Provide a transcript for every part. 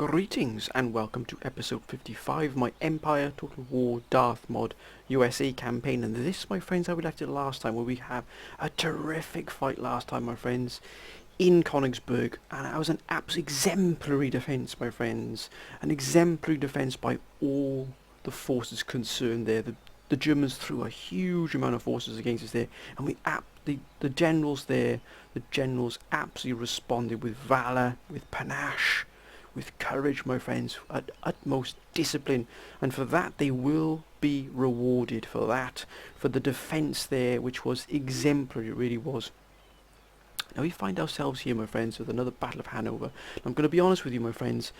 Greetings and welcome to episode 55 of my Empire Total War Darth mod USA campaign, and this, my friends, how we left it last time, where we have a terrific fight last time, my friends, in Königsberg, and that was an absolute exemplary defence, my friends, an exemplary defence by all the forces concerned there. The Germans threw a huge amount of forces against us there, and the generals there, the generals absolutely responded with valour, with panache, with courage, my friends, at utmost discipline, and for that they will be rewarded for that, for the defence there, which was exemplary, it really was. Now we find ourselves here, my friends, with another Battle of Hanover. I'm going to be honest with you, my friends,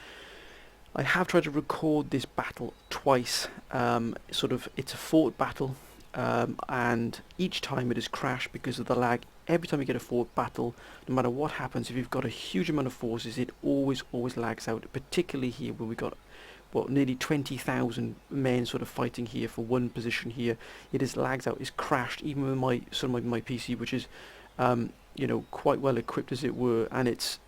I have tried to record this battle twice. It's a fought battle, and each time it has crashed because of the lag. Every time you get a fought battle, no matter what happens, if you've got a huge amount of forces, it always lags out, particularly here where we got nearly 20,000 men sort of fighting here for one position here. It is lags out, it's crashed, even with my PC, which is quite well equipped as it were, and it's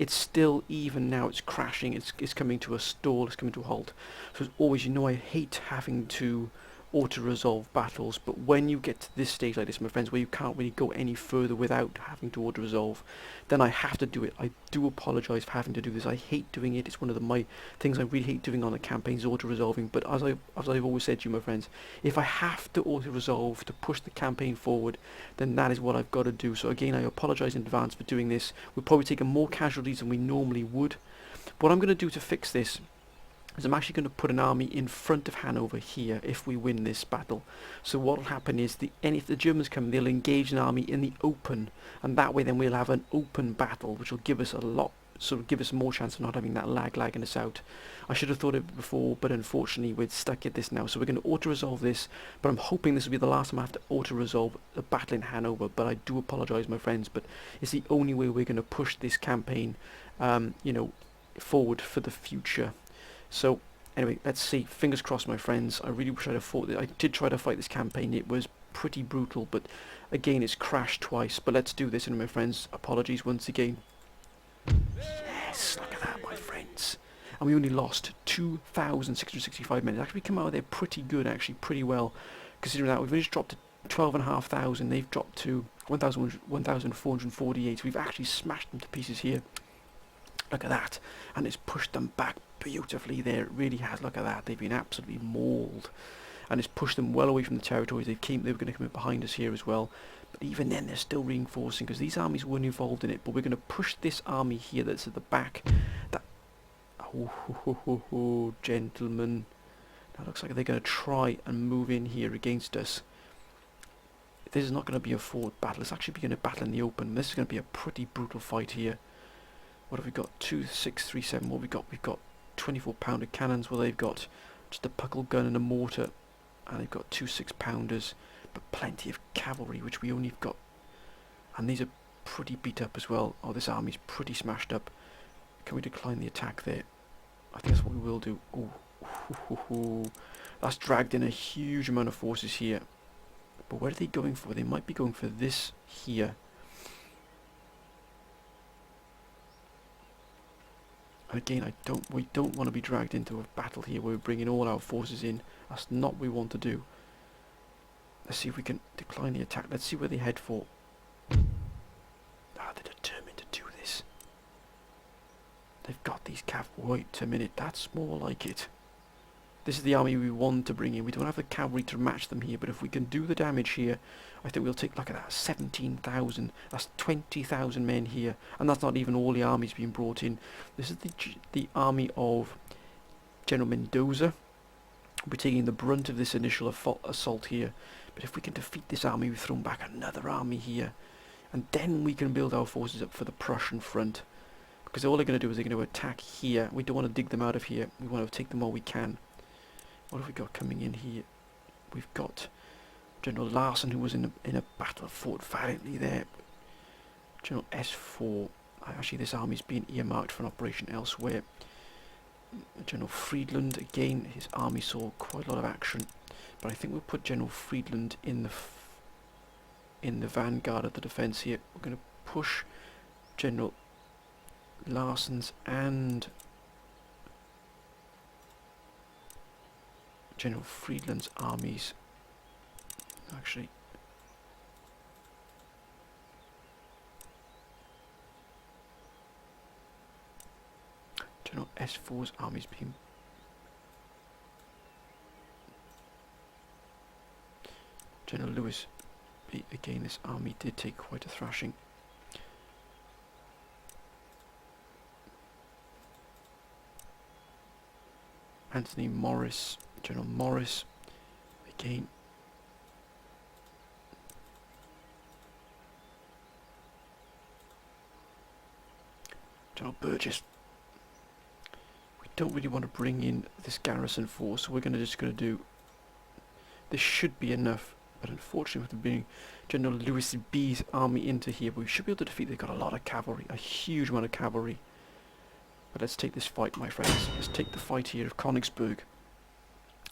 still, even now, it's crashing, it's coming to a stall, it's coming to a halt. So as always, I hate having to auto-resolve battles, but when you get to this stage like this, my friends, where you can't really go any further without having to auto-resolve, then I have to do it. I do apologise for having to do this. I hate doing it. It's one of my things I really hate doing on the campaigns, auto-resolving. But as I've always said to you, my friends, if I have to auto-resolve to push the campaign forward, then that is what I've got to do. So again, I apologise in advance for doing this. We've probably taken more casualties than we normally would. What I'm going to do to fix this is I'm actually going to put an army in front of Hanover here if we win this battle. So what will happen is, if the Germans come, they'll engage an army in the open, and that way then we'll have an open battle, which will give us give us more chance of not having that lagging us out. I should have thought of it before, but unfortunately we're stuck at this now. So we're going to auto-resolve this, but I'm hoping this will be the last time I have to auto-resolve a battle in Hanover. But I do apologise, my friends, but it's the only way we're going to push this campaign, forward for the future. So anyway, let's see. Fingers crossed, my friends. I really wish I'd have fought it. I did try to fight this campaign. It was pretty brutal, but again, it's crashed twice. But let's do this, and my friends, apologies once again. Yes, look at that, my friends. And we only lost 2,665 men. It's actually come out of there pretty good, actually, pretty well, considering that we've only just dropped to 12,500. They've dropped to 1,448. So we've actually smashed them to pieces here. Look at that, and it's pushed them back beautifully there. It really has. Look at that. They've been absolutely mauled, and it's pushed them well away from the territories they were going to come in behind us here as well. But even then, they're still reinforcing because these armies weren't involved in it. But we're going to push this army here that's at the back. Gentlemen, that looks like they're going to try and move in here against us. This is not going to be a forward battle. It's actually going to battle in the open. This is going to be a pretty brutal fight here. What have we got? 2,637. What have we got? We've got 24-pounder cannons. Well, they've got just a puckle gun and a mortar, and they've got 2 6-pounders, but plenty of cavalry, which we only have got. And these are pretty beat up as well. Oh, this army's pretty smashed up. Can we decline the attack there? I think that's what we will do. Ooh. That's dragged in a huge amount of forces here. But what are they going for? They might be going for this here. And again, we don't want to be dragged into a battle here where we're bringing all our forces in. That's not what we want to do. Let's see if we can decline the attack. Let's see where they head for. They're determined to do this. They've got these cav. Wait a minute, that's more like it. This is the army we want to bring in. We don't have the cavalry to match them here, but if we can do the damage here, I think we'll take, look at that, 17,000. That's 20,000 men here, and that's not even all the armies being brought in. This is the army of General Mendoza. We'll be taking the brunt of this initial assault here, but if we can defeat this army, we've thrown back another army here, and then we can build our forces up for the Prussian front, because all they're going to do is they're going to attack here. We don't want to dig them out of here. We want to take them while we can. What have we got coming in here? We've got General Larson, who was in a battle, fought valiantly there. General S4. Actually, this army's been earmarked for an operation elsewhere. General Friedland, again, his army saw quite a lot of action, but I think we'll put General Friedland in the vanguard of the defence here. We're going to push General Larson's and General Friedland's armies. Actually, General S4's armies being... General Lewis, again, this army did take quite a thrashing. Anthony Morris, General Morris, again. General Burgess. We don't really want to bring in this garrison force, so we're just going to do... This should be enough, but unfortunately with bringing General Lewis B's army into here, we should be able to defeat. They've got a lot of cavalry, a huge amount of cavalry. But let's take this fight, my friends. Let's take the fight here of Königsberg.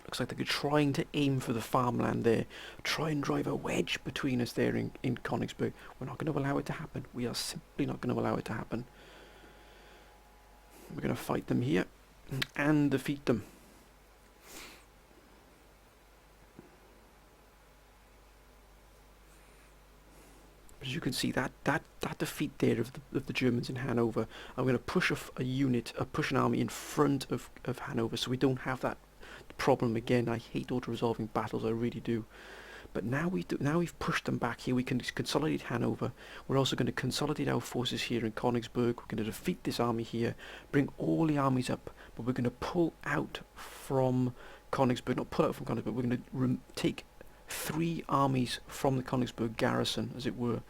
Looks like they're trying to aim for the farmland there. Try and drive a wedge between us there in Königsberg. We're not going to allow it to happen. We are simply not going to allow it to happen. We're going to fight them here and defeat them. As you can see, that defeat there of the Germans in Hanover, I'm going to push push an army in front of Hanover, so we don't have that problem again. I hate auto-resolving battles, I really do. But now we've pushed them back here. We can consolidate Hanover. We're also going to consolidate our forces here in Königsberg. We're going to defeat this army here, bring all the armies up, but we're going to pull out from Königsberg. Not pull out from Königsberg. We're going to take 3 armies from the Königsberg garrison, as it were,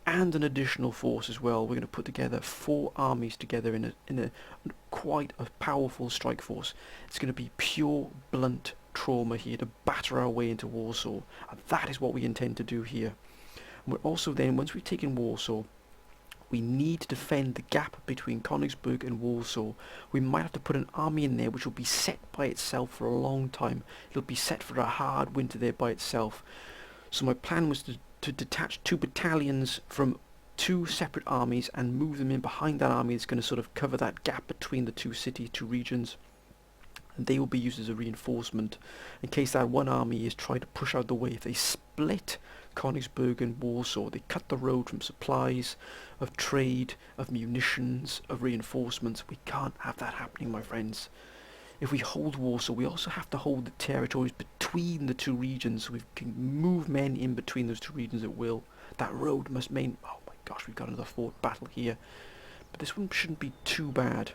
and an additional force as well. We're going to put together 4 armies together in a quite a powerful strike force. It's going to be pure blunt trauma here to batter our way into Warsaw, and that is what we intend to do here. And we're also then, once we've taken Warsaw, we need to defend the gap between Königsberg and Warsaw. We might have to put an army in there which will be set by itself for a long time. It'll be set for a hard winter there by itself. So my plan was to detach 2 battalions from 2 separate armies and move them in behind that army that's going to sort of cover that gap between the 2 cities, 2 regions. And they will be used as a reinforcement in case that one army is trying to push out the way. If they split Königsberg and Warsaw, they cut the road from supplies, of trade, of munitions, of reinforcements. We can't have that happening, my friends. If we hold Warsaw, we also have to hold the territories between the 2 regions, so we can move men in between those 2 regions at will. That road must mean... Oh my gosh, we've got another fort battle here. But this one shouldn't be too bad,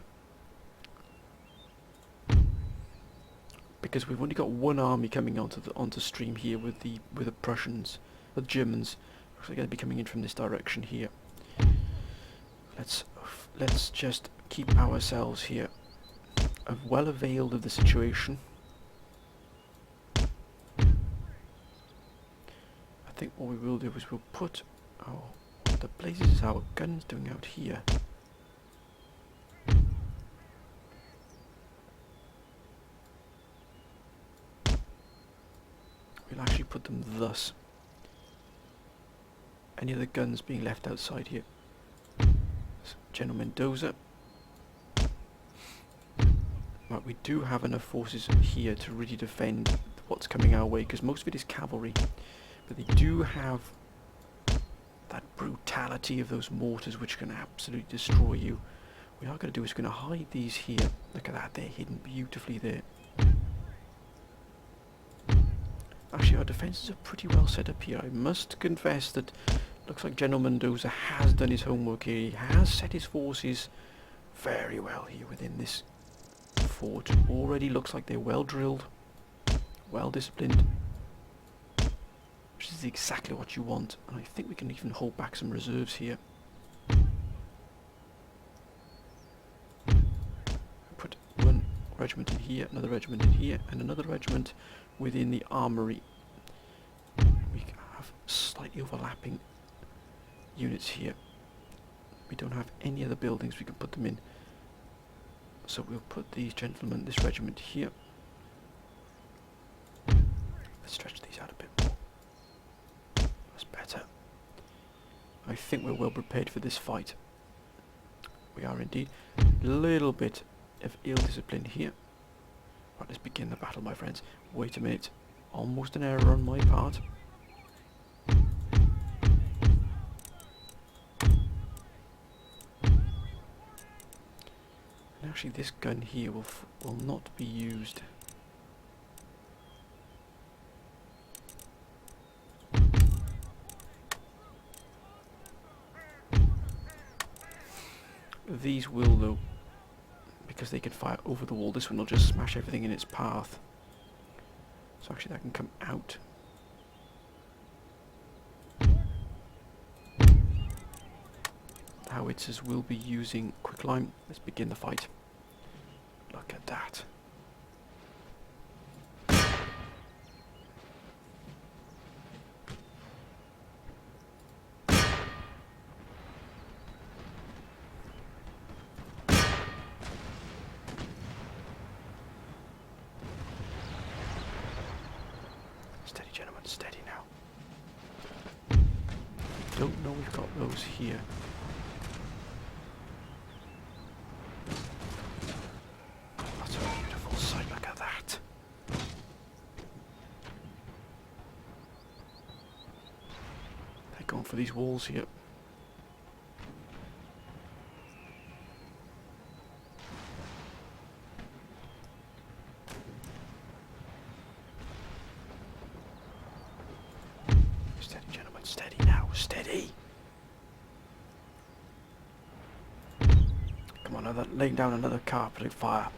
because we've only got 1 army coming onto stream here with the Prussians, the Germans. Looks like they're going to be coming in from this direction here. Let's just keep ourselves here well availed of the situation. I think what we will do is we'll put what the blazes is our guns doing out here. We'll actually put them thus. Any other guns being left outside here? So, General Mendoza. Right, we do have enough forces here to really defend what's coming our way, because most of it is cavalry. But they do have that brutality of those mortars which can absolutely destroy you. What we are going to do is going to hide these here. Look at that, they're hidden beautifully there. Actually, our defences are pretty well set up here. I must confess that looks like General Mendoza has done his homework here. He has set his forces very well here within this fort. Already looks like they're well drilled, well disciplined, which is exactly what you want. And I think we can even hold back some reserves here. Put 1 regiment in here, another regiment in here, and another regiment within the armory. We have slightly overlapping units here. We don't have any other buildings we can put them in, so we'll put these gentlemen, this regiment here. Let's stretch these out a bit more. That's better. I think we're well prepared for this fight. We are indeed. A little bit of ill discipline here. Right, let's begin the battle, my friends. Wait a minute. Almost an error on my part. And actually this gun here will not be used. These will though, because they can fire over the wall. This one will just smash everything in its path. So actually that can come out. Howitzers will be using quicklime. Let's begin the fight. Look at that. Steady, gentlemen, steady now. Don't know we've got those here. That's a beautiful sight, look at that. They're going for these walls here. Steady, gentlemen, steady now, steady. Come on, laying down another carpet of fire.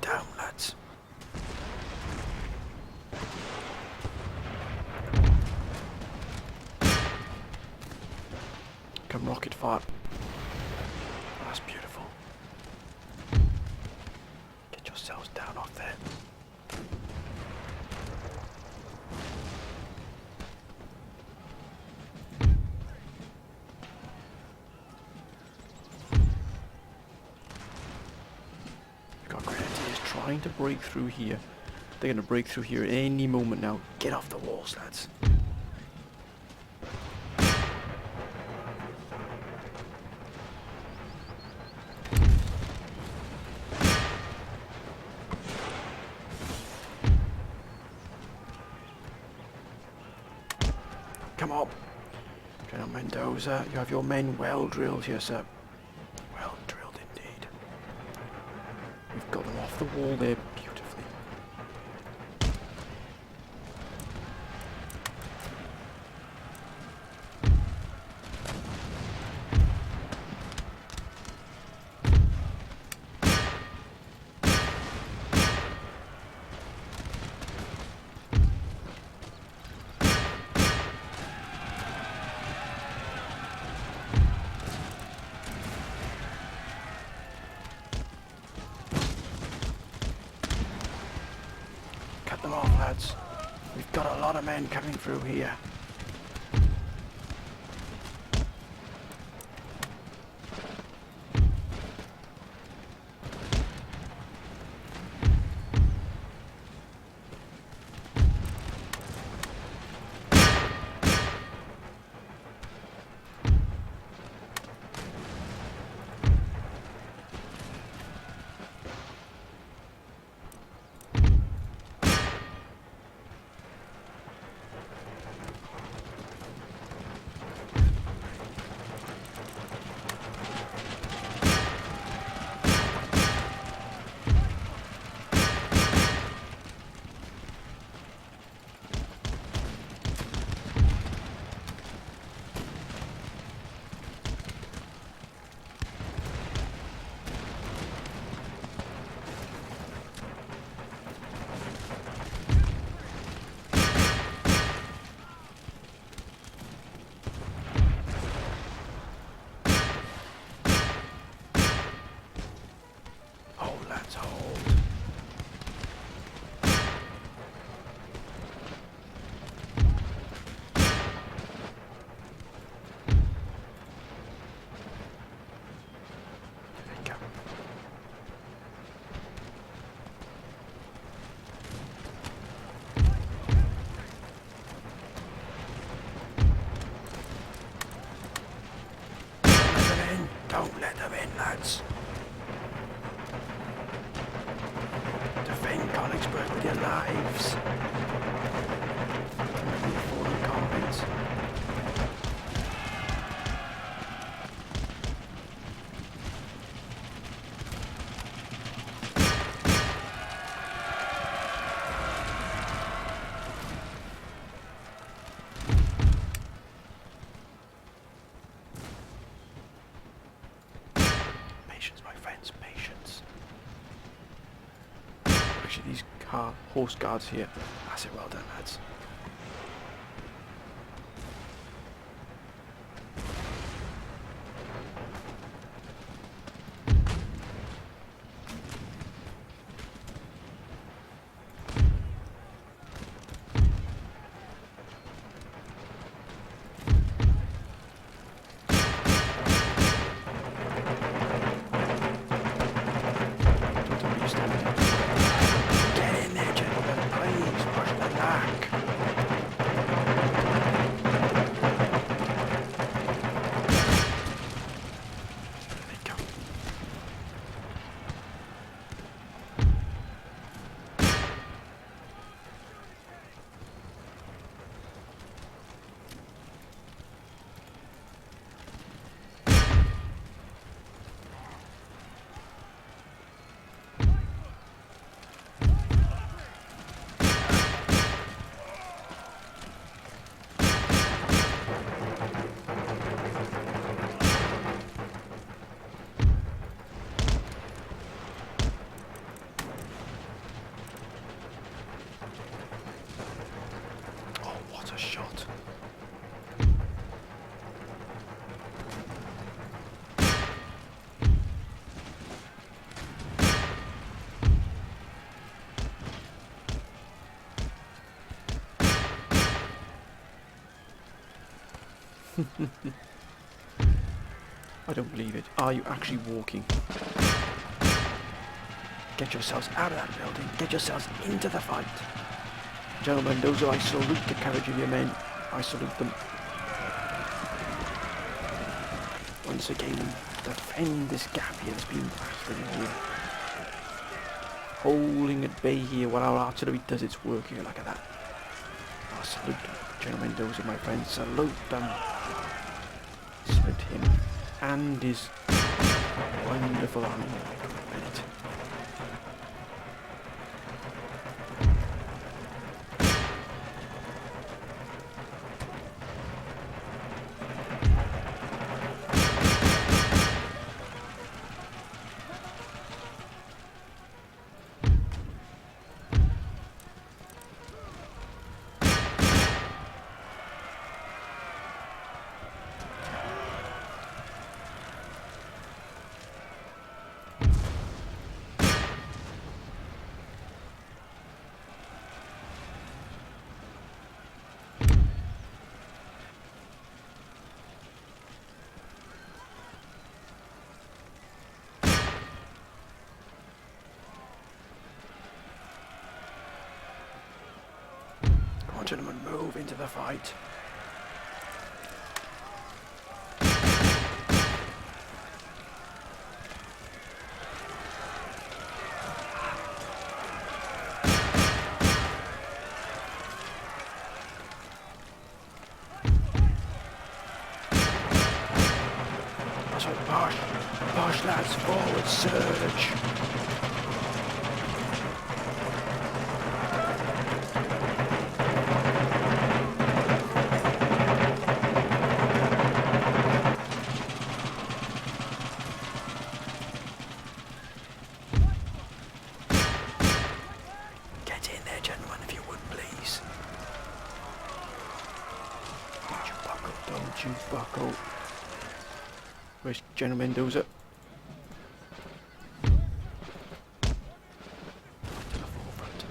Down, lads. Come rocket fire. That's beautiful. Get yourselves down off there. Trying to break through here. They're going to break through here at any moment now. Get off the walls, lads. Come on. General Mendoza, you have your men well drilled here, sir. Well drilled indeed. We've got them off the wall there beautifully. Cut them off, lads. We've got a lot of men coming through here. desperate with your lives. Fallen carpets. Patience, my friends, patience. Actually, these horse guards here. That's it, well done, lads. Don't be standing there. Get in there, gentlemen, please. Push them back. There they go. Oh, what a shot. I don't believe it. Are you actually walking? Get yourselves out of that building. Get yourselves into the fight. Gentlemen, those I salute the courage of your men. I salute them. Once again, defend this gap here that's been blasted in here. Holding at bay here while our artillery does its work here. Look at that. I salute them. Gentlemen, those are my friends. Salute them. Salute him and his wonderful army. Bennett. Gentlemen, move into the fight. That's right, Bosh. Bosh, lads, forward surge. Don't you buckle. Where's General Mendoza? To the forefront.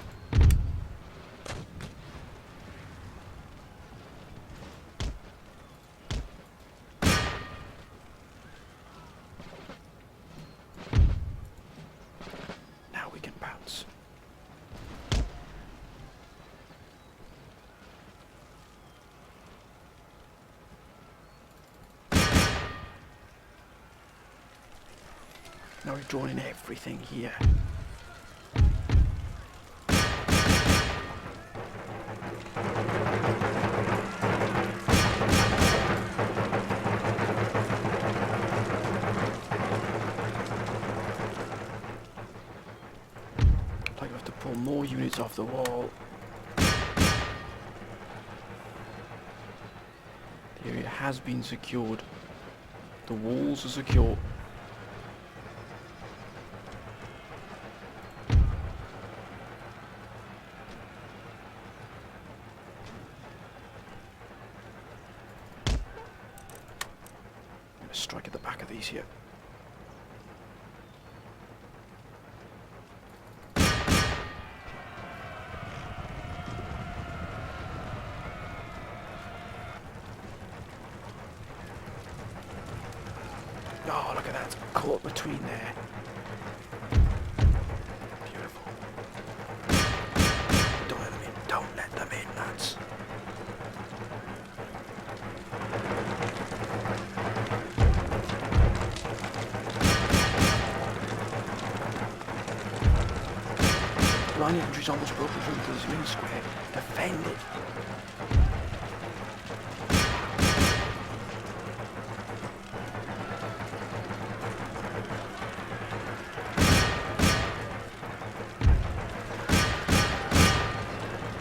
Now we can pounce. Now we've drawn in everything here. Pull more units off the wall. The area has been secured. The walls are secure. Strike at the back of these here. Oh, look at that. Caught between there. Beautiful. Don't let them in. Don't let them in, lads. Line infantry's almost broken through to the main square. Defend it.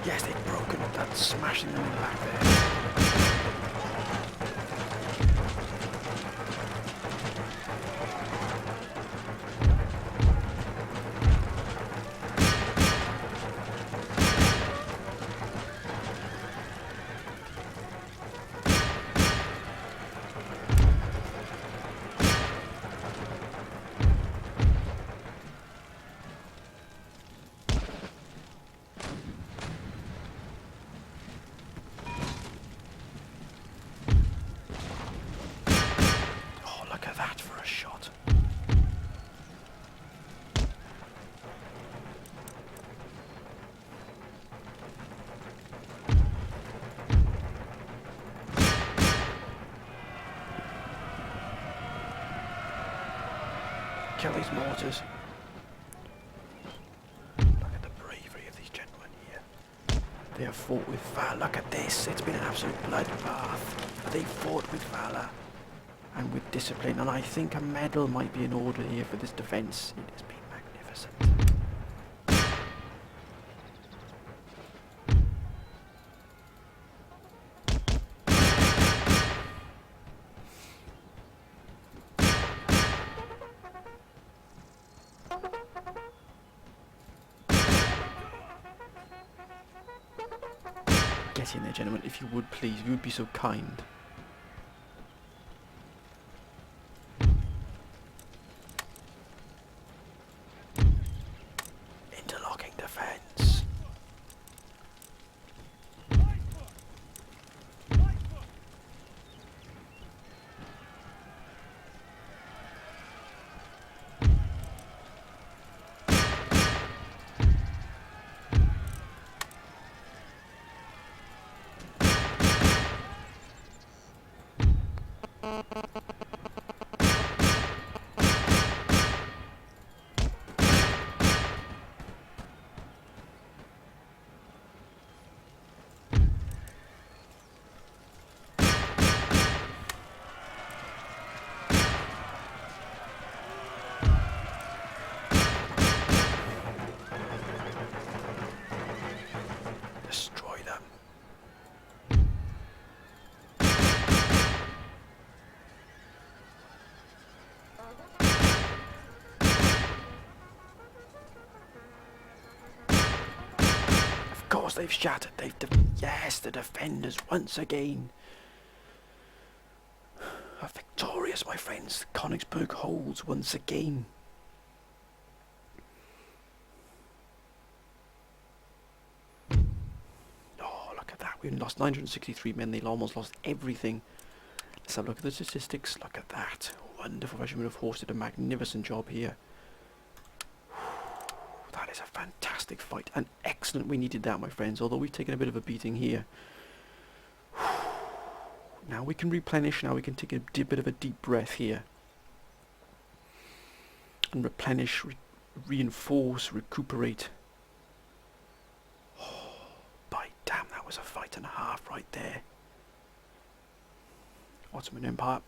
Yes, they've broken. That's smashing them in the back there. That for a shot. Kill these mortars. Look at the bravery of these gentlemen here. They have fought with valour. Look at this. It's been an absolute bloodbath. They fought with valour and with discipline, and I think a medal might be in order here for this defence. It has been magnificent. Get in there, gentlemen, if you would please. If you would be so kind. Defense. Destroy them. Of course they've shattered. Yes, the defenders once again are victorious, my friends. Königsberg holds once again. We lost 963 men. They almost lost everything. Let's have a look at the statistics. Look at that. Wonderful. Regiment of Horse did a magnificent job here. That is a fantastic fight. And excellent. We needed that, my friends. Although we've taken a bit of a beating here. Now we can replenish. Now we can take a bit of a deep breath here. And replenish, reinforce, recuperate. Damn, that was a fight and a half right there. Ottoman Empire.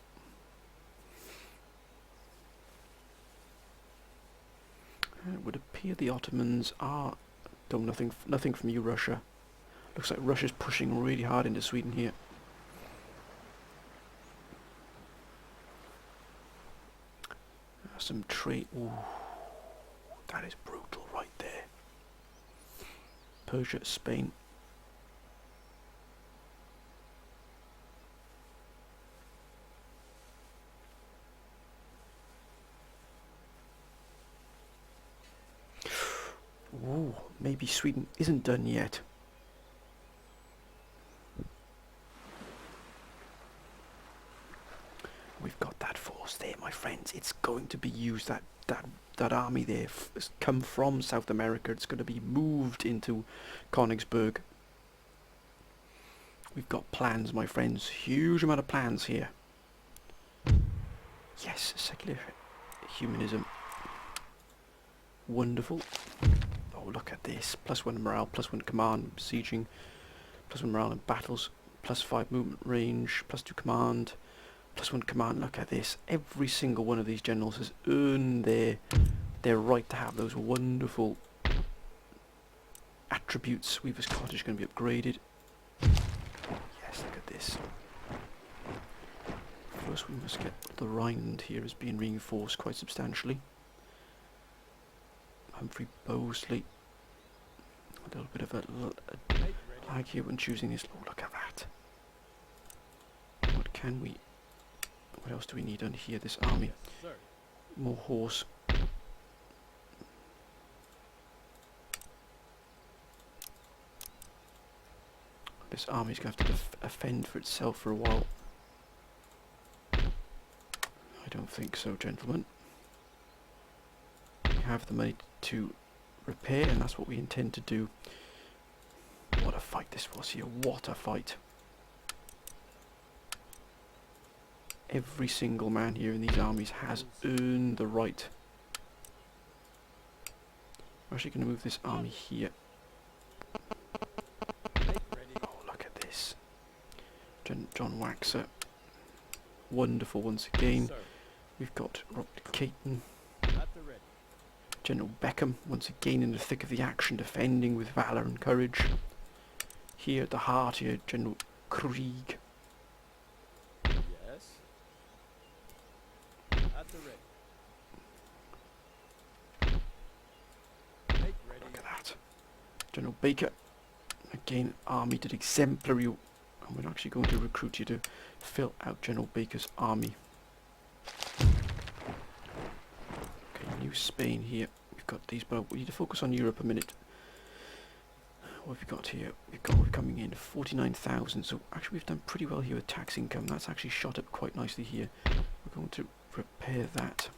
It would appear the Ottomans are Don't, nothing from you, Russia. Looks like Russia's pushing really hard into Sweden here. Some trade. Ooh, that is brutal right there. Persia, Spain. Ooh, maybe Sweden isn't done yet. We've got that force there, my friends. It's going to be used. That army there has come from South America. It's going to be moved into Königsberg. We've got plans, my friends. Huge amount of plans here. Yes, secular humanism. Wonderful. Oh, look at this. +1 morale, +1 command, besieging, +1 morale in battles, +5 movement range, +2 command, +1 command. Look at this. Every single one of these generals has earned their right to have those wonderful attributes. Weaver's Cottage is going to be upgraded. Yes, look at this. First we must get the Rhineland here as being reinforced quite substantially. Humphrey Bosley. A little bit of a lag here when choosing this. Oh, look at that. What else do we need on here? This army. More horse. This army's going to have to fend for itself for a while. I don't think so, gentlemen. We have the money to repair, and that's what we intend to do. What a fight this was here. What a fight. Every single man here in these armies has earned the right. We're actually going to move this army here. Oh, look at this. John Waxer. Wonderful once again. We've got Robert Caton. General Beckham, once again in the thick of the action, defending with valour and courage. Here at the heart here, General Krieg. Yes. At the ready. Look at that. General Baker. Again, army did exemplary, and we're actually going to recruit you to fill out General Baker's army. Okay, New Spain here. We've got these, but we need to focus on Europe a minute. What have we got here? We're coming in 49,000, so actually we've done pretty well here with tax income. That's actually shot up quite nicely here. We're going to repair that.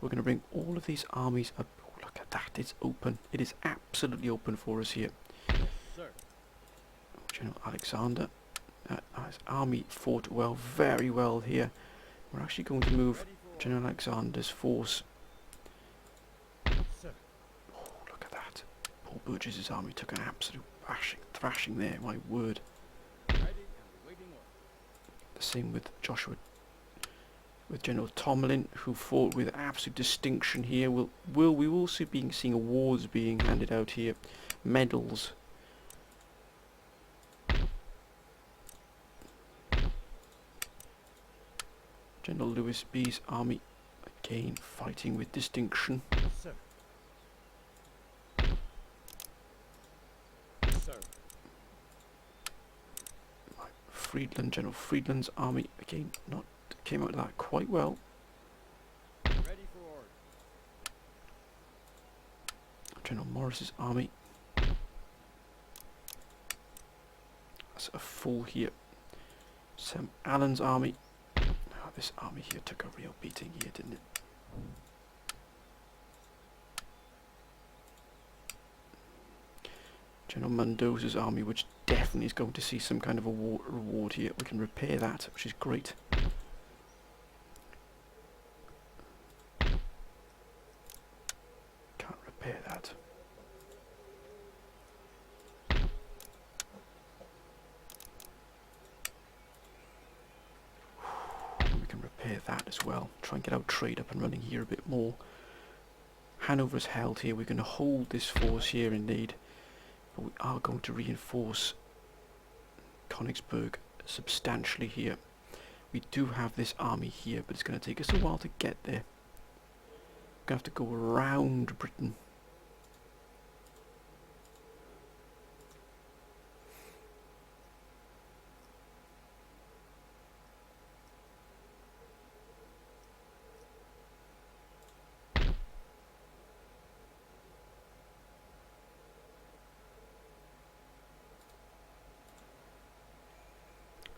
We're going to bring all of these armies up. Oh, look at that, it's open. It is absolutely open for us here. Yes, sir. General Alexander. His army fought well, very well here. We're actually going to move General Alexander's force. Sir. Oh, look at that. Paul Burgess' army took an absolute thrashing there, my word. Ready and waiting order. The same with with General Tomlin, who fought with absolute distinction here. We will be seeing awards being handed out here, medals. General Lewis B's army, again fighting with distinction. Sir. Sir. Friedland, General Friedland's army, again came out of that quite well. Ready for order. General Morris's army. That's a full here. Sam Allen's army. Oh, this army here took a real beating here, didn't it? General Mendoza's army, which definitely is going to see some kind of a reward here. We can repair that, which is great. Can't repair that. We can repair that as well. Try and get our trade up and running here a bit more. Hanover is held here. We're going to hold this force here indeed. But we are going to reinforce Königsberg substantially here. We do have this army here, but it's going to take us a while to get there. We're going to have to go around Britain.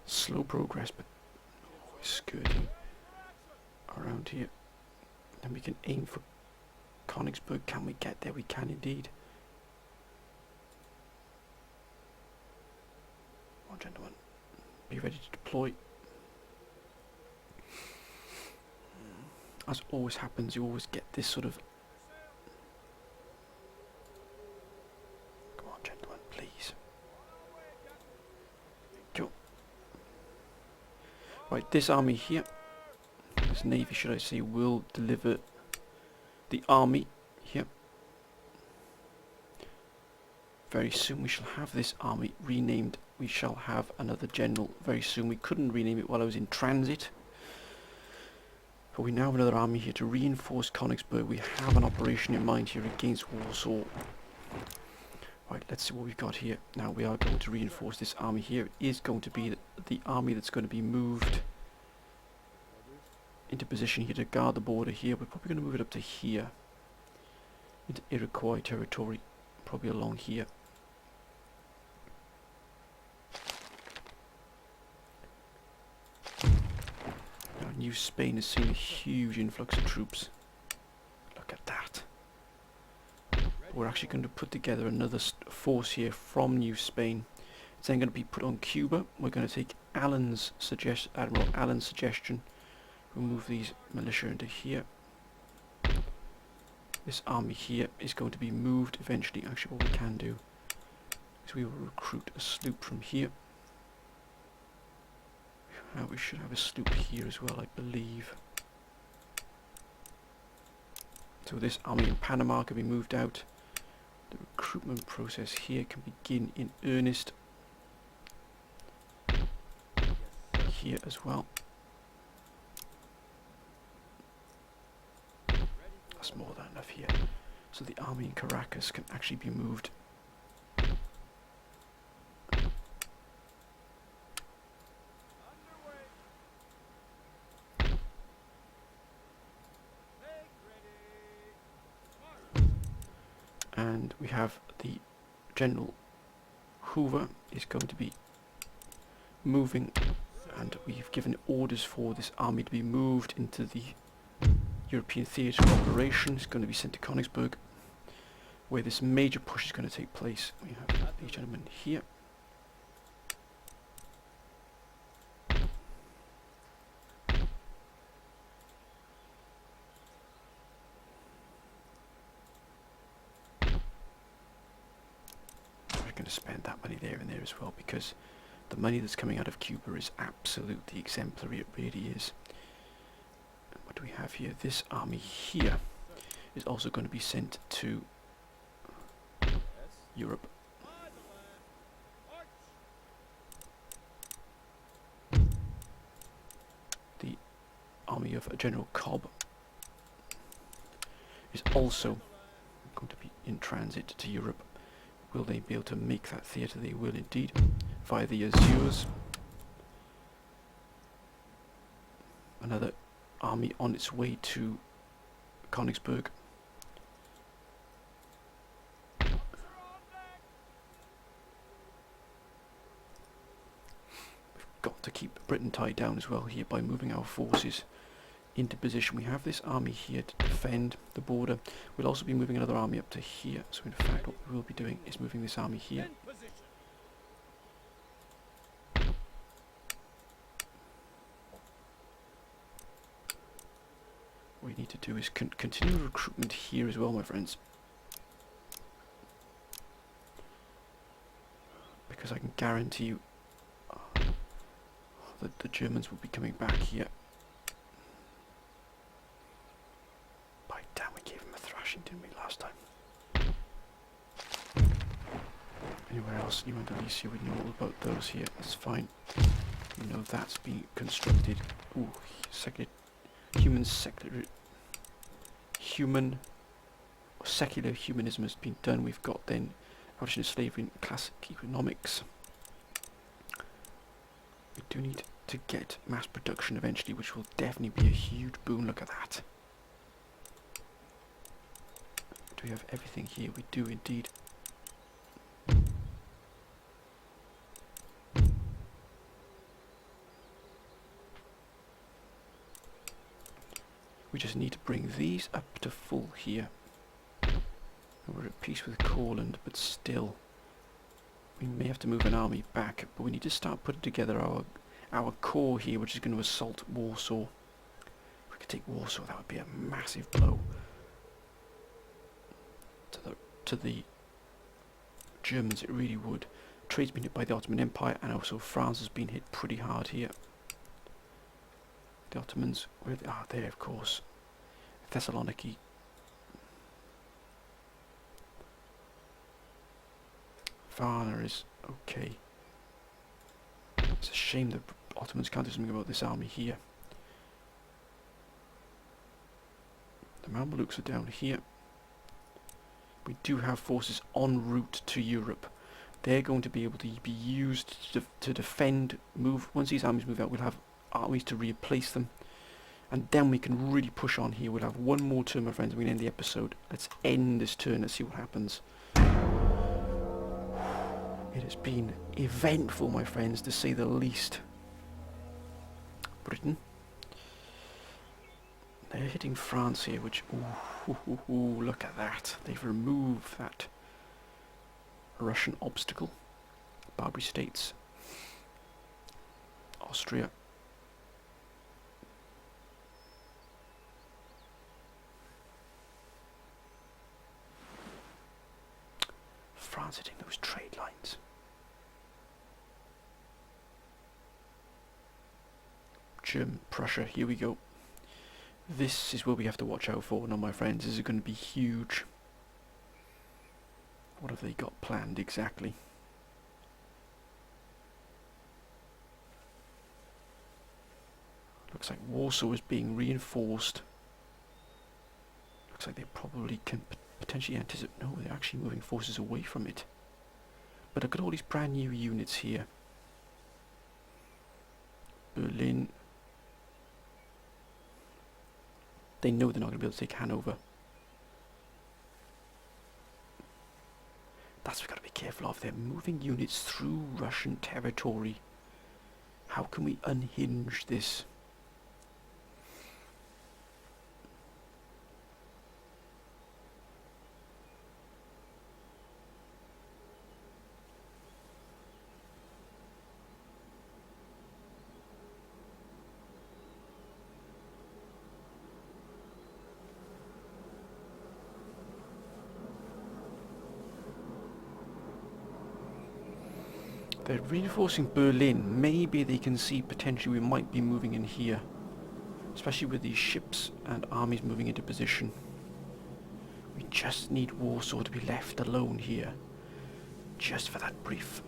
Slow progress, but always skirting around here. Then we can aim for Königsberg. Can we get there? We can indeed. Come on, gentlemen. Be ready to deploy. As always happens, you always get this sort of... Come on, gentlemen, please. Go. Right, this army here, this navy should I say, will deliver the army here. Very soon we shall have this army renamed. We shall have another general very soon. We couldn't rename it while I was in transit. But we now have another army here to reinforce Königsberg. We have an operation in mind here against Warsaw. Right, let's see what we've got here. Now we are going to reinforce this army here. It is going to be the army that's going to be moved into position here to guard the border here. We're probably going to move it up to here. Into Iroquois territory. Probably along here. Now New Spain has seen a huge influx of troops. Look at that. We're actually going to put together another force here from New Spain. It's then going to be put on Cuba. We're going to take Admiral Allen's suggestion. We'll move these militia into here. This army here is going to be moved eventually. Actually, what we can do is we will recruit a sloop from here. We should have a sloop here as well, I believe. So this army in Panama can be moved out. The recruitment process here can begin in earnest here as well. That's more than enough here. So the army in Caracas can actually be moved. And we have the General Hoover is going to be moving, and we've given orders for this army to be moved into the European theatre of operation. It's going to be sent to Königsberg, where this major push is going to take place. We have these gentlemen here. We're going to spend that money there and there as well, because the money that's coming out of Cuba is absolutely exemplary. It really is. What do we have here? This army here is also going to be sent to Europe. The army of General Cobb is also going to be in transit to Europe. Will they be able to make that theatre? They will indeed, via the Azures. Another army on its way to Königsberg. We've got to keep Britain tied down as well here by moving our forces into position. We have this army here to defend the border. We'll also be moving another army up to here. So in fact what we will be doing is moving this army here. What we need to do is continue recruitment here as well, my friends. Because I can guarantee you that the Germans will be coming back here. By damn, we gave them a thrashing, didn't we? Anywhere else? New Andalusia, we know all about those here. That's fine. We know that's being constructed. Ooh, human or secular humanism has been done. We've got then abolition of slavery and classic economics. We do need to get mass production eventually, which will definitely be a huge boon. Look at that. Do we have everything here? We do indeed. We just need to bring these up to full here. And we're at peace with Courland, but still, we may have to move an army back. But we need to start putting together our core here, which is going to assault Warsaw. If we could take Warsaw, that would be a massive blow to the Germans. It really would. Trade's been hit by the Ottoman Empire, and also France has been hit pretty hard here. The Ottomans, where they are there, of course. Thessaloniki. Varna is okay. It's a shame the Ottomans can't do something about this army here. The Mamluks are down here. We do have forces en route to Europe. They're going to be able to be used to defend, once these armies move out, we'll have armies to replace them. And then we can really push on here. We'll have one more turn, my friends, and we'll end the episode. Let's end this turn. Let's see what happens. It has been eventful, my friends, to say the least. Britain. They're hitting France here, which... Ooh, look at that. They've removed that Russian obstacle. Barbary States. Austria. France hitting those trade lines. German, Prussia, here we go. This is where we have to watch out for now, my friends. This is going to be huge. What have they got planned exactly? Looks like Warsaw is being reinforced. Looks like they probably can potentially anticipate... No, they're actually moving forces away from it. But look at all these brand new units here. Berlin. They know they're not going to be able to take Hanover. That's what we've got to be careful of. They're moving units through Russian territory. How can we unhinge this? They're reinforcing Berlin. Maybe they can see potentially we might be moving in here. Especially with these ships and armies moving into position. We just need Warsaw to be left alone here. Just for that brief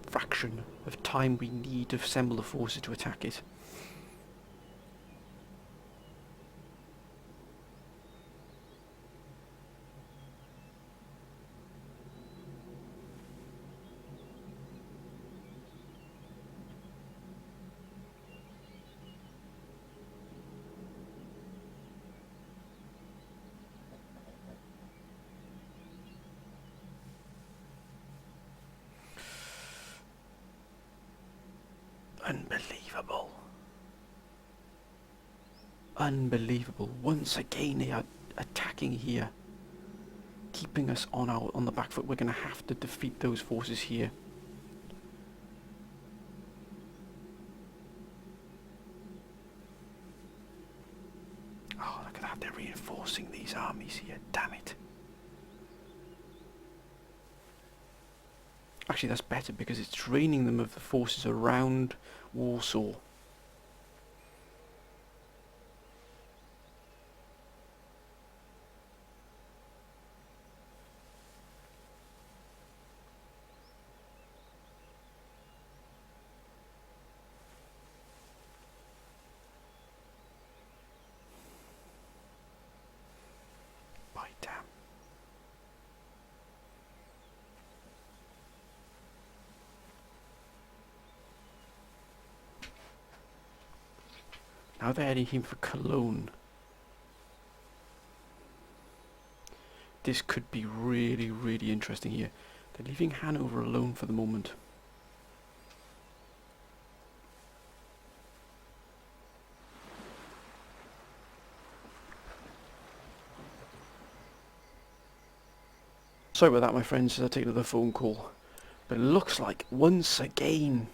fraction of time we need to assemble the forces to attack it. Unbelievable. Unbelievable. Once again they are attacking here. Keeping us on the back foot. We're going to have to defeat those forces here. Oh, look at that. They're reinforcing these armies here. Damn it. Actually, that's better because it's draining them of the forces around Warsaw. Now they're heading him for Cologne. This could be really, really interesting here. They're leaving Hanover alone for the moment. Sorry about that, my friends, as I take another phone call. But it looks like, once again,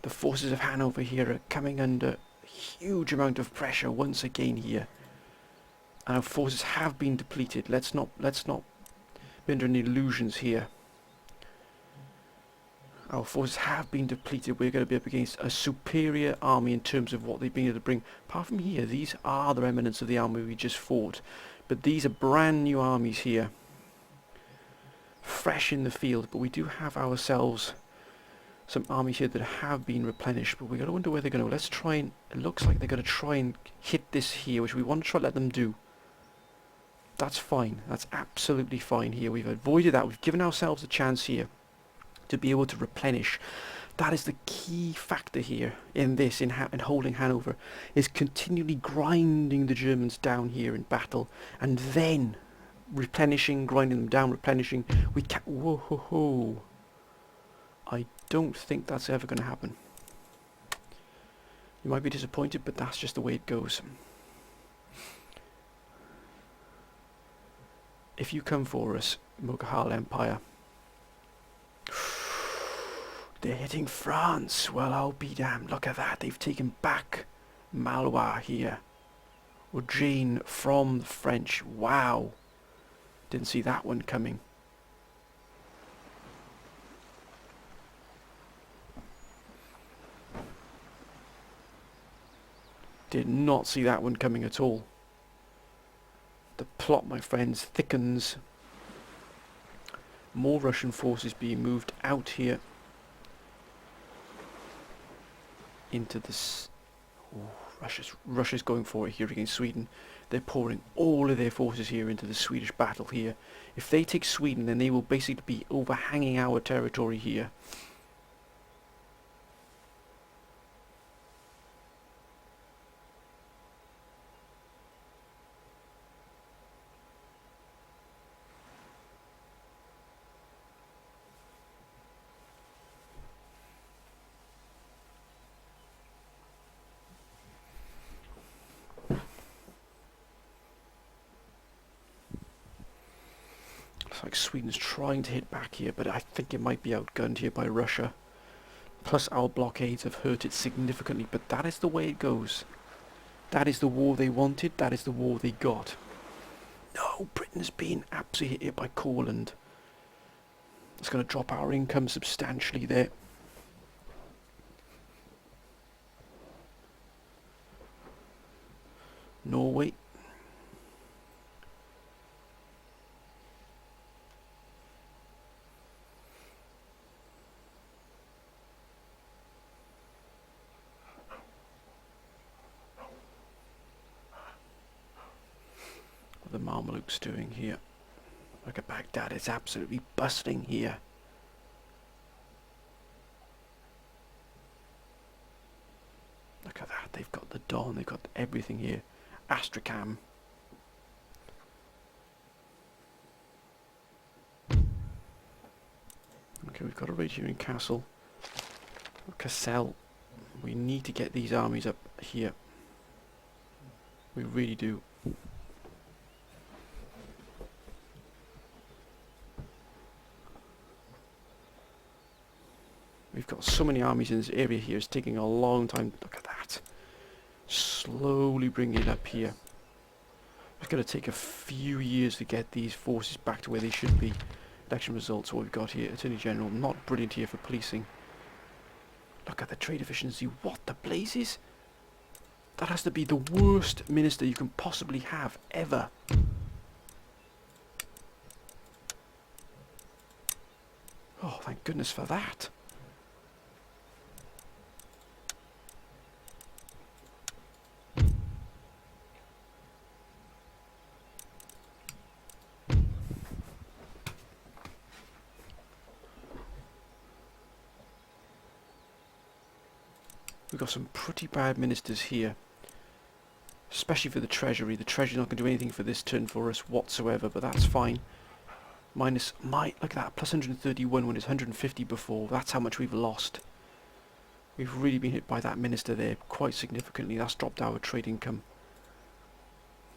the forces of Hanover here are coming under a huge amount of pressure once again here. And our forces have been depleted. Let's not be under any illusions here. Our forces have been depleted. We're going to be up against a superior army in terms of what they've been able to bring. Apart from here, these are the remnants of the army we just fought. But these are brand new armies here. Fresh in the field. But we do have ourselves some armies here that have been replenished. But we're going to wonder where they're going to go. Let's try and... It looks like they're going to try and hit this here, which we want to try to let them do. That's fine. That's absolutely fine here. We've avoided that. We've given ourselves a chance here to be able to replenish. That is the key factor here in this, in holding Hanover, is continually grinding the Germans down here in battle, and then replenishing, grinding them down, replenishing. We can't... Whoa, ho, ho. I don't think that's ever going to happen. You might be disappointed, but that's just the way it goes. If you come for us, Mughal Empire, they're hitting France. Well, I'll be damned. Look at that. They've taken back Malois here. Ujjain from the French. Wow. Didn't see that one coming. Did not see that one coming at all. The plot, my friends, thickens. More Russian forces being moved out here into this. Russia's going for it here against Sweden. They're pouring all of their forces here into the Swedish battle here. If they take Sweden, then they will basically be overhanging our territory here. Looks like Sweden's trying to hit back here, but I think it might be outgunned here by Russia. Plus our blockades have hurt it significantly, but that is the way it goes. That is the war they wanted, that is the war they got. No, Britain's been absolutely hit by Courland. It's going to drop our income substantially there. Norway. What are the Mamelukes doing here? Look at Baghdad, it's absolutely bustling here. Look at that, they've got the Don, they've got everything here. Astrakhan. Okay, we've got a raid here in Castle. Cassel. We need to get these armies up here. We really do. We've got so many armies in this area here, it's taking a long time. Look at that. Slowly bringing it up here. It's going to take a few years to get these forces back to where they should be. Election results, what we've got here. Attorney General, not brilliant here for policing. Look at the trade efficiency. What the blazes? That has to be the worst minister you can possibly have, ever. Oh, thank goodness for that. We've got some pretty bad ministers here. Especially for the treasury. The treasury's not going to do anything for this turn for us whatsoever, but that's fine. Look at that, plus 131 when it's 150 before. That's how much we've lost. We've really been hit by that minister there quite significantly. That's dropped our trade income.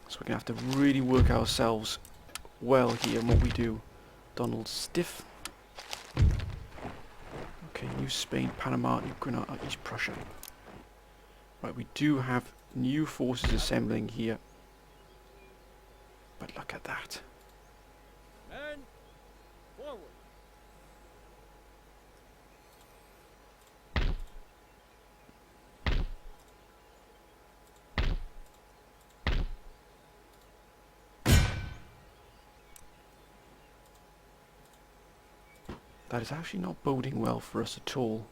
So we're going to have to really work ourselves well here in what we do. Donald Stiff. Okay, New Spain, Panama, New Granada, East Prussia. Right, we do have new forces assembling here. But look at that. Men, forward. That is actually not boding well for us at all.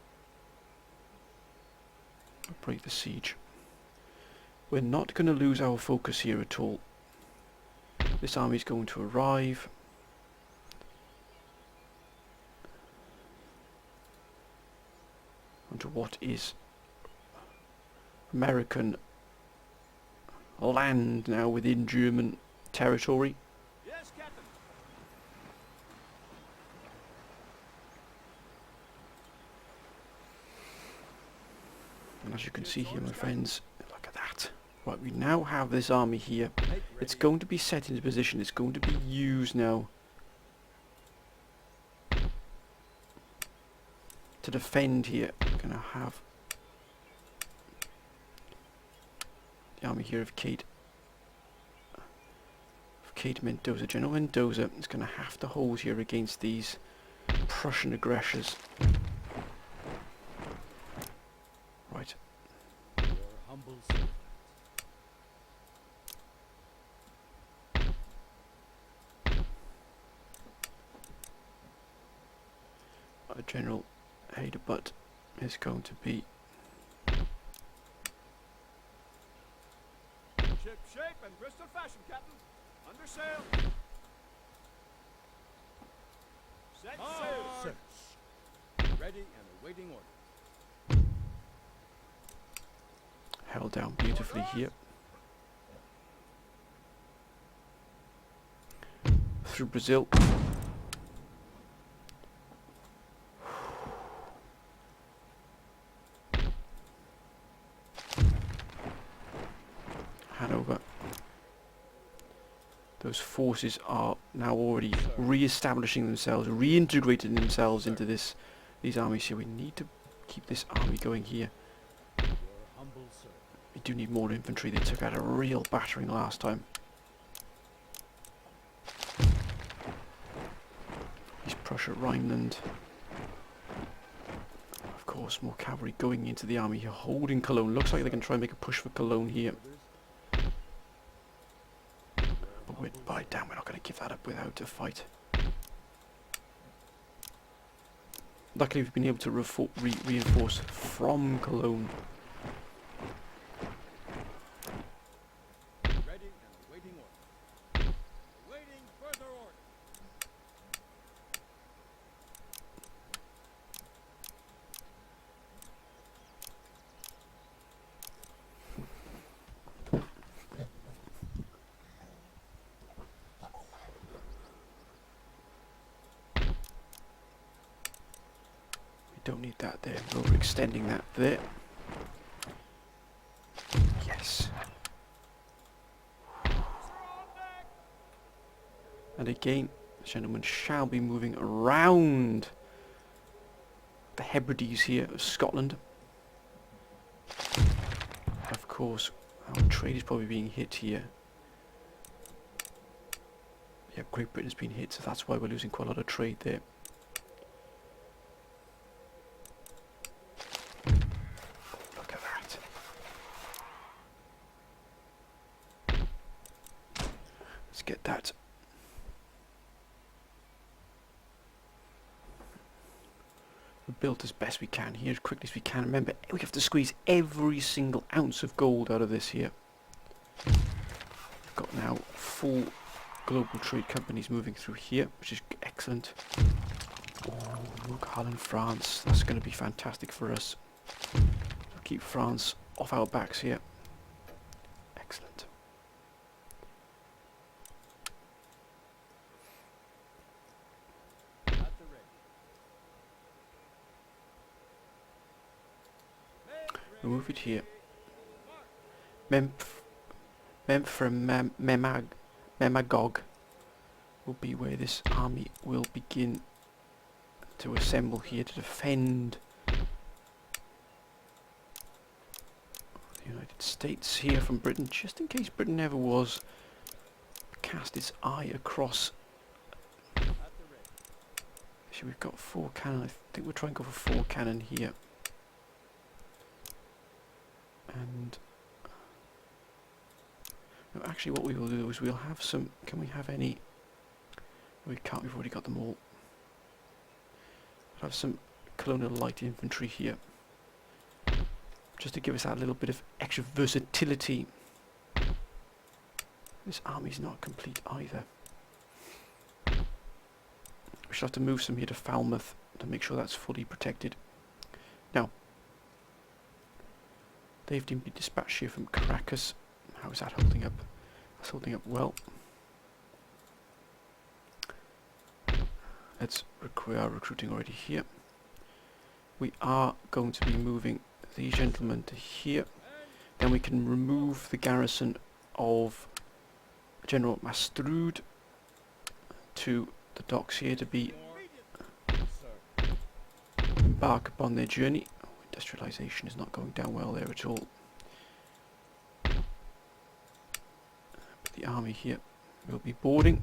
Break the siege. We're not going to lose our focus here at all. This army is going to arrive. Onto what is American land now within German territory. Yes, Captain. And as you can see here, my friends, look at that. Right, we now have this army here. Make It's ready. going to be set into position. It's going to be used now to defend here. Going to have the army here of Mendoza. General Mendoza is going to have to hold here against these Prussian aggressors. Right. Your humble servant. General Hadebutt is going to be Ship shape and Bristol fashion, Captain. Under sail. Set sail. Sir. Ready and awaiting order. held down beautifully here. Through Brazil. Hanover. Those forces are now already re-establishing themselves, reintegrating themselves into these armies here. We need to keep this army going here. Your humble servant. We do need more infantry. They took out a real battering last time. East Prussia, Rhineland. Of course, more cavalry going into the army here, holding Cologne. Looks like they can try and make a push for Cologne here. But by damn, we're not going to give that up without a fight. Luckily, we've been able to reinforce from Cologne. Ready and awaiting order. Awaiting further order. We don't need that there. We're extending that there. Yes. And again, the gentleman shall be moving around the Hebrides here of Scotland. Of course, our trade is probably being hit here. Yeah, Great Britain's been hit, so that's why we're losing quite a lot of trade there. Look at that. Let's get that. We're built as best we can here, as quickly as we can. Remember, we have to squeeze every single ounce of gold out of this here. We've got now full global trade companies moving through here, which is excellent. Oh, look, Holland, France. That's going to be fantastic for us. Keep France off our backs here. Excellent. We'll move it here. Memagog will be where this army will begin to assemble here to defend the United States here from Britain, just in case Britain ever was cast its eye across. Actually, we've got 4 cannon. I think we'll try and go for 4 cannon here. And no, actually what we will do is we'll have some, can we have any, we can't, we've already got them all. We'll have some colonial light infantry here, just to give us that little bit of extra versatility. This army's not complete either. We should have to move some here to Falmouth to make sure that's fully protected. Now, they've been dispatched here from Caracas. How is that holding up? That's holding up well. We are recruiting already here. We are going to be moving these gentlemen to here. Then we can remove the garrison of General Mastrud to the docks here to be embark upon their journey. Oh, industrialization is not going down well there at all. But the army here will be boarding.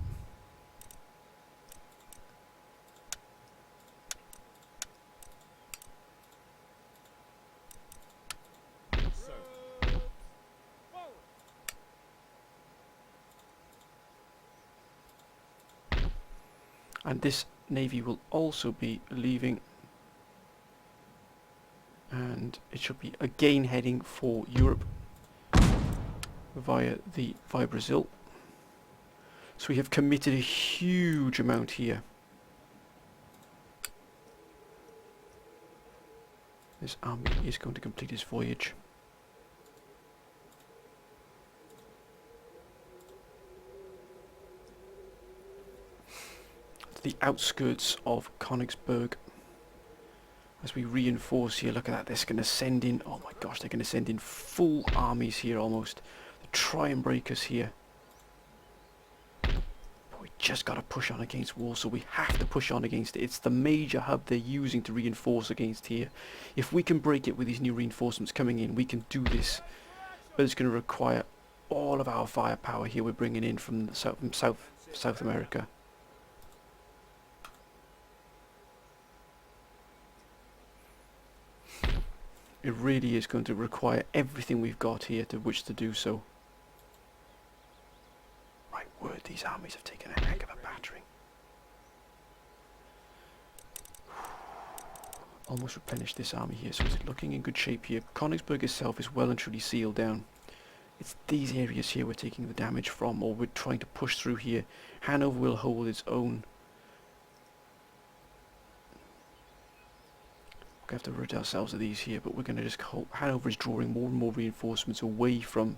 And this navy will also be leaving, and it should be again heading for Europe via Brazil. So we have committed a huge amount here. This army is going to complete its voyage. The outskirts of Königsberg as we reinforce here. Look at that, they're going to send in, oh my gosh, they're going to send in full armies here almost to try and break us here. But we just got to push on against Warsaw. We have to push on against it. It's the major hub they're using to reinforce against here. If we can break it with these new reinforcements coming in, we can do this. But it's going to require all of our firepower here we're bringing in from South America. It really is going to require everything we've got here to which to do so. My word, these armies have taken a heck of a battering. Almost replenished this army here, so it's looking in good shape here. Königsberg itself is well and truly sealed down. It's these areas here we're taking the damage from, or we're trying to push through here. Hanover will hold its own. We have to rid ourselves of these here, but we're going to just hope. Hanover is drawing more and more reinforcements away from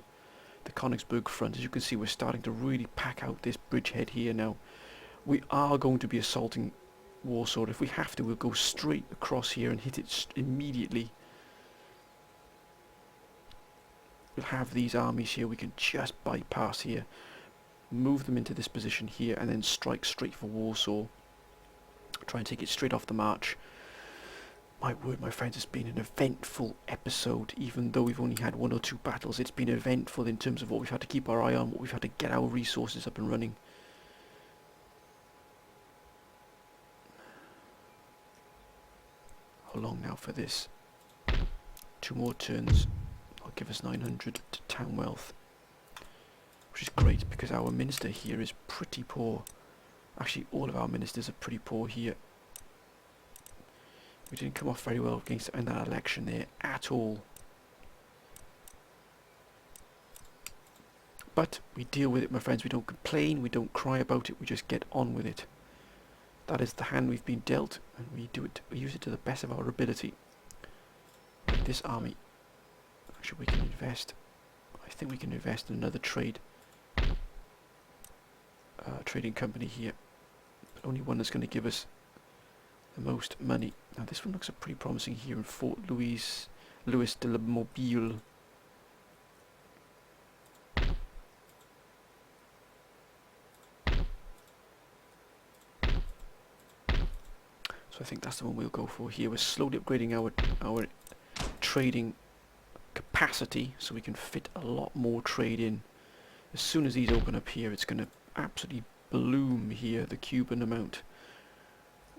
the Königsberg front. As you can see, we're starting to really pack out this bridgehead here now. We are going to be assaulting Warsaw. If we have to, we'll go straight across here and hit it immediately. We'll have these armies here. We can just bypass here, move them into this position here, and then strike straight for Warsaw. Try and take it straight off the march. My word, my friends, it's been an eventful episode. Even though we've only had 1 or 2 battles, it's been eventful in terms of what we've had to keep our eye on, what we've had to get our resources up and running. How long now for this? 2 more turns. That'll give us 900 to town wealth, which is great because our minister here is pretty poor. Actually, all of our ministers are pretty poor here. We didn't come off very well against in that election there at all. But we deal with it, my friends. We don't complain, we don't cry about it, we just get on with it. That is the hand we've been dealt, and we use it to the best of our ability. Like this army. Actually, we can invest. I think we can invest in another trading company here. But only one that's going to give us the most money. Now this one looks pretty promising here in Fort Louis, Louis de la Mobile. So I think that's the one we'll go for here. We're slowly upgrading our trading capacity so we can fit a lot more trade in. As soon as these open up here, it's going to absolutely bloom here. The Cuban amount,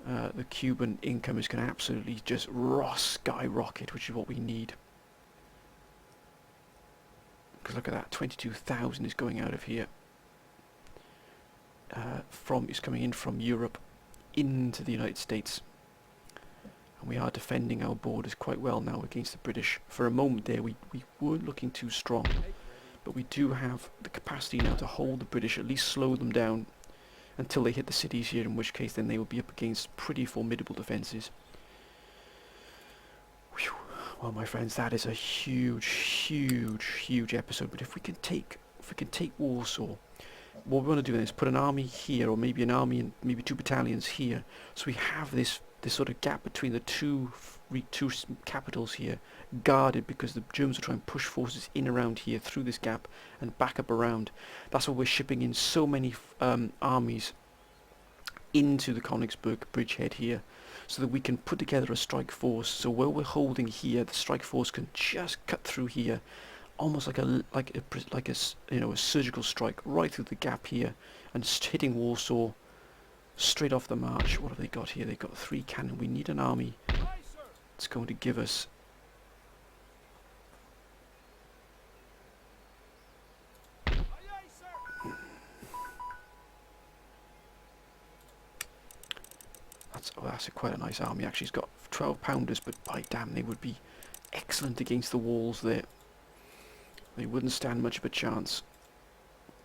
the Cuban income is going to absolutely just skyrocket, which is what we need. Because look at that, 22,000 is going out of here. Is coming in from Europe into the United States. And we are defending our borders quite well now against the British. For a moment there, we weren't looking too strong. But we do have the capacity now to hold the British, at least slow them down until they hit the cities here, in which case then they will be up against pretty formidable defences. Whew. Well, my friends, that is a huge episode. But if we can take Warsaw, what we want to do is put an army here, or maybe an army and maybe 2 battalions here, so we have this sort of gap between the two capitals here guarded, because the Germans will try and push forces in around here through this gap and back up around. That's why we're shipping in so many armies into the Königsberg bridgehead here, so that we can put together a strike force. So while we're holding here, the strike force can just cut through here, almost like a surgical strike right through the gap here, and hitting Warsaw straight off the march. What have they got here? They've got 3 cannon. We need an army that's going to give us that's quite a nice army. Actually, it's got 12 pounders, but by damn, they would be excellent against the walls there. They wouldn't stand much of a chance.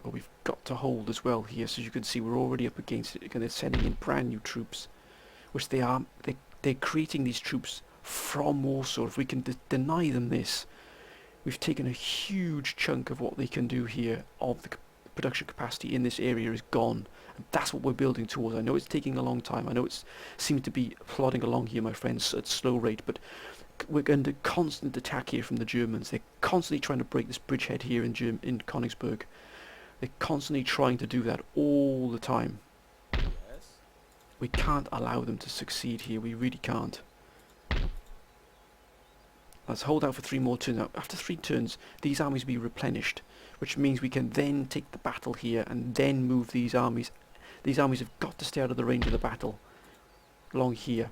But we've got to hold as well here, so you can see we're already up against it. Again, they're sending in brand new troops, which they're creating these troops from Warsaw. If we can deny them this, we've taken a huge chunk of what they can do here, of the production capacity in this area is gone. And that's what we're building towards. I know it's taking a long time. I know it seems to be plodding along here, my friends, at slow rate, but we're under constant attack here from the Germans. They're constantly trying to break this bridgehead here in Königsberg. They're constantly trying to do that all the time. Yes. We can't allow them to succeed here. We really can't. Let's hold out for 3 more turns. Now, after 3 turns, these armies will be replenished, which means we can then take the battle here and then move these armies. These armies have got to stay out of the range of the battle along here.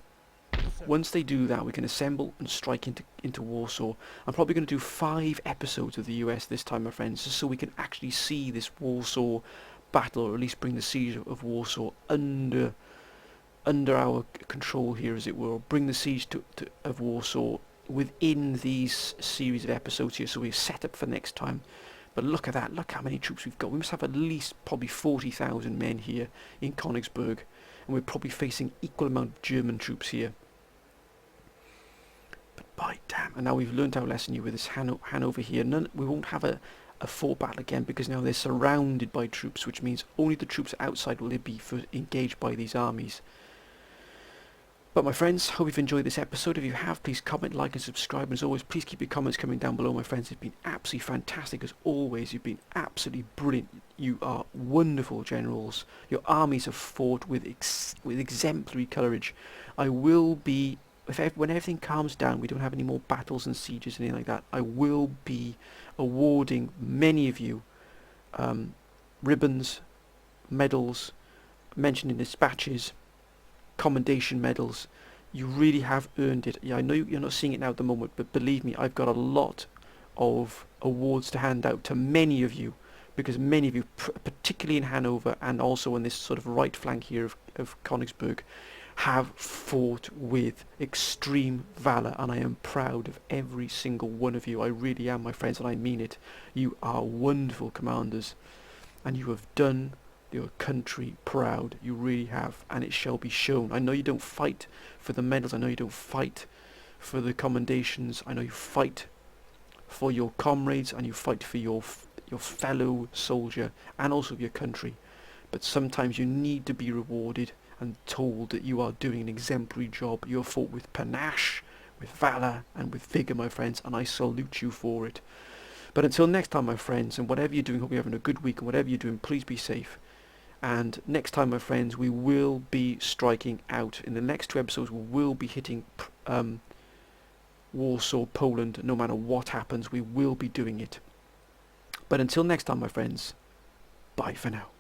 Once they do that, we can assemble and strike into Warsaw. I'm probably going to do 5 episodes of the US this time, my friends, just so we can actually see this Warsaw battle, or at least bring the siege of Warsaw under our control here, as it were. Bring the siege of Warsaw within these series of episodes here, so we're set up for next time. But look at that, look how many troops we've got. We must have at least probably 40,000 men here in Königsberg, and we're probably facing equal amount of German troops here. But by damn, and now we've learnt our lesson here with this Hanover here. We won't have a fort battle again, because now they're surrounded by troops, which means only the troops outside will be engaged by these armies. But my friends, hope you've enjoyed this episode. If you have, please comment, like and subscribe. And as always, please keep your comments coming down below, my friends. It's been absolutely fantastic as always. You've been absolutely brilliant. You are wonderful generals. Your armies have fought with exemplary courage. I will be, when everything calms down, we don't have any more battles and sieges and anything like that, I will be awarding many of you ribbons, medals, mentioned in dispatches, commendation medals. You really have earned it. Yeah, I know you're not seeing it now at the moment, but believe me, I've got a lot of awards to hand out to many of you, because many of you, particularly in Hanover and also on this sort of right flank here of Königsberg, have fought with extreme valour, and I am proud of every single one of you. I really am, my friends, and I mean it. You are wonderful commanders, and you have done your country proud. You really have, and it shall be shown. I know you don't fight for the medals, I know you don't fight for the commendations, I know you fight for your comrades, and you fight for your fellow soldier and also your country, but sometimes you need to be rewarded and told that you are doing an exemplary job. You have fought with panache, with valour and with vigour, my friends, and I salute you for it. But until next time, my friends, and whatever you're doing, hope you're having a good week, and whatever you're doing, please be safe. And next time, my friends, we will be striking out. In the next 2 episodes, we will be hitting Warsaw, Poland. No matter what happens, we will be doing it. But until next time, my friends, bye for now.